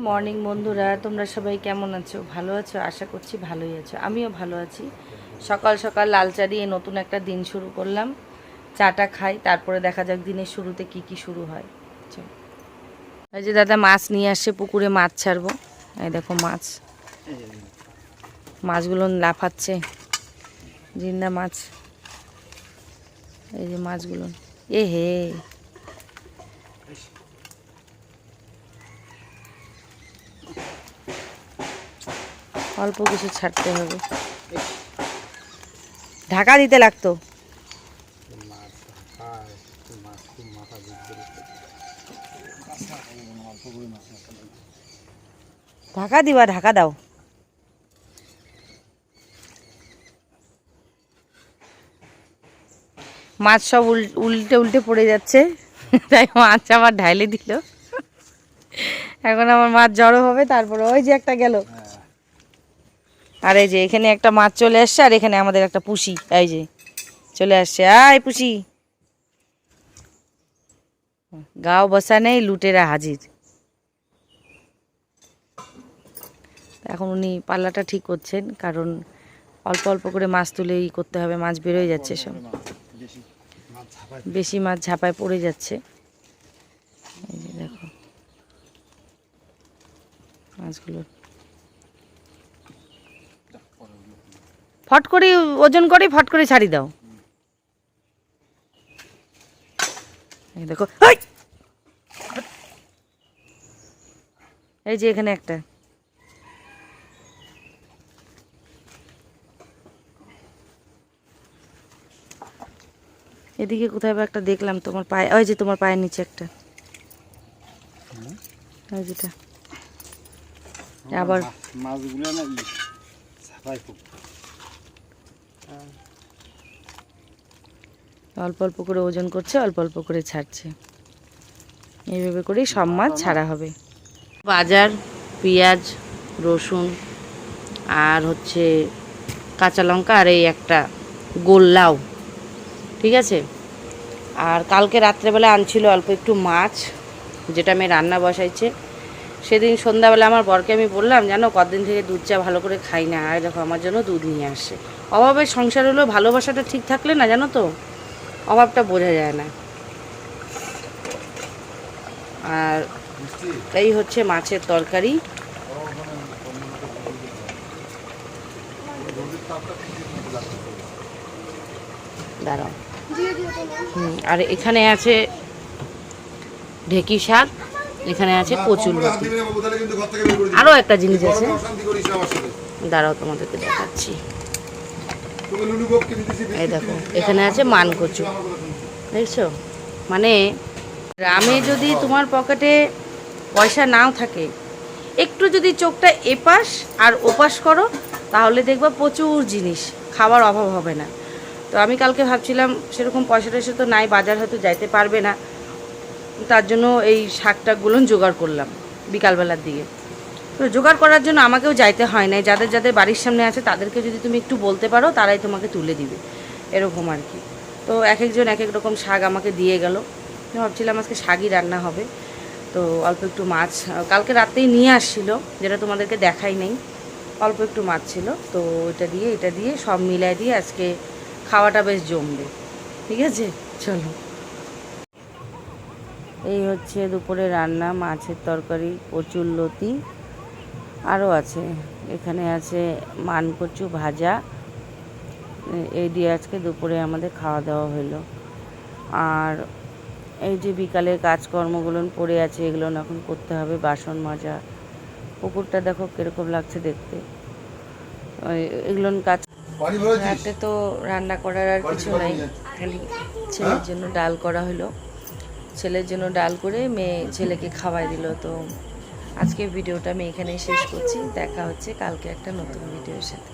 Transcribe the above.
Morning বন্ধুরা, তোমরা সবাই কেমন আছো? ভালো আছো? আশা করছি ভালোই আছো। আমিও ভালো আছি। সকাল সকাল লাল চা দিয়ে নতুন একটা দিন শুরু করলাম। চাটা খাই, তারপরে দেখা যাক দিনের শুরুতে কি কি শুরু হয়। চল। এই যে দাদা মাছ নিয়ে আসছে, পুকুরে মাছ ছাড়বো। এই দেখো মাছ, মাছগুলো লাফাচ্ছে, জিন্দা মাছ। এই যে মাছগুলো, এ হে, অল্প কিছু ছাড়তে হবে, ঢাকা দিতে লাগতো। ঢাকা দিবা, ঢাকা দাও। মাছ সব উল্টে উল্টে পড়ে যাচ্ছে, তাই মাছ আবার ঢাইলে দিল। এখন আমার মাছ জড়ো হবে, তারপরে ওই যে একটা গেল। আর এই যে এখানে একটা মাছ চলে আসছে, আর এখানে আমাদের একটা পুষি এই যে চলে আসছে। আয় পুষি, গাও বসা নেই, লুটেরা হাজির। এখন উনি পাল্লাটা ঠিক করছেন, কারণ অল্প অল্প করে মাছ তুলেই করতে হবে, মাছ বেরোয় যাচ্ছে সব, বেশি মাছ ঝাঁপায় পড়ে যাচ্ছে। এই যে দেখো মাছগুলো ফট করে ওজন করে ফট করে ছাড়ি দাও। এই দেখো, এই যে এখানে একটা, এদিকে কোথায় বা একটা দেখলাম তোমার পায়ে, ওই যে তোমার পায়ের নিচে একটা, ওই যেটা। আবার মাছগুলো না ছাপাই খুব অল্প অল্প করে ওজন করছে, অল্প অল্প করে ছাড়ছে। এইভাবে করেই সব মাছ ছাড়া হবে। বাজার, পেঁয়াজ, রসুন, আর হচ্ছে কাঁচা লঙ্কা, আর এই একটা গোল লাউ, ঠিক আছে। আর কালকে রাত্রেবেলা আনছিল অল্প একটু মাছ, যেটা আমি রান্না বসাইছে। সেদিন সন্ধ্যাবেলা আমার বরকে আমি বললাম, জানো কদিন থেকে দুধ চা ভালো করে খাই না, আর দেখো আমার জন্য দুধ নিয়ে আসছে। অভাবের সংসার হলেও ভালোবাসাটা ঠিক থাকলে না, জানো তো, অভাবটা বোঝা যায় না। আর এই হচ্ছে মাছের তরকারি। দাঁড়াও। আর এখানে আছে ঢেঁকি শাক, এখানে আছে কচুরলতি, আরও একটা জিনিস আছে, দাঁড়াও তোমাদেরকে দেখাচ্ছি। এই দেখো এখানে আছে মান কচু, দেখছো। মানে গ্রামে যদি তোমার পকেটে পয়সা নাও থাকে, একটু যদি চোখটা এপাশ আর ওপাশ করো, তাহলে দেখবা প্রচুর জিনিস, খাবার অভাব হবে না। তো আমি কালকে ভাবছিলাম সেরকম পয়সা টয়সা তো নাই, বাজার হয়তো যাইতে পারবে না, তার জন্য এই শাক টাকগুলো জোগাড় করলাম বিকালবেলার দিকে। তো জোগাড় করার জন্য আমাকেও যাইতে হয় না, যাদের যাদের বাড়ির সামনে আছে তাদেরকে যদি তুমি একটু বলতে পারো, তারাই তোমাকে তুলে দিবে, এরকম আর কি। তো এক একজন এক এক রকম শাক আমাকে দিয়ে গেল। ভাবছিলাম আজকে শাকই রান্না হবে। তো অল্প একটু মাছ কালকে রাতেই নিয়ে আসছিল, যেটা তোমাদেরকে দেখাই নেই। অল্প একটু মাছ ছিল, তো এটা দিয়ে সব মিলাই দিয়ে আজকে খাওয়াটা বেশ জমবে, ঠিক আছে। চলো, এই হচ্ছে দুপুরে রান্না, মাছের তরকারি, কচুরলতি, আরও আছে এখানে আছে মানকচু ভাজা। এই দিয়ে আজকে দুপুরে আমাদের খাওয়া দাওয়া হলো। আর এই যে বিকালের কাজকর্মগুলো পড়ে আছে, এগুলো এখন করতে হবে, বাসন মাজা। পুকুরটা দেখো কীরকম লাগছে দেখতে। এগুলো কাজ। রাতে তো রান্না করার আর কিছু নাই, খালি ছেলের জন্য ডাল করা হলো। ছেলের জন্য ডাল করে মেয়ে ছেলেকে খাওয়াই দিল। তো আজকে ভিডিওটা আমি এখানেই শেষ করছি, দেখা হচ্ছে কালকে একটা নতুন ভিডিওর সাথে।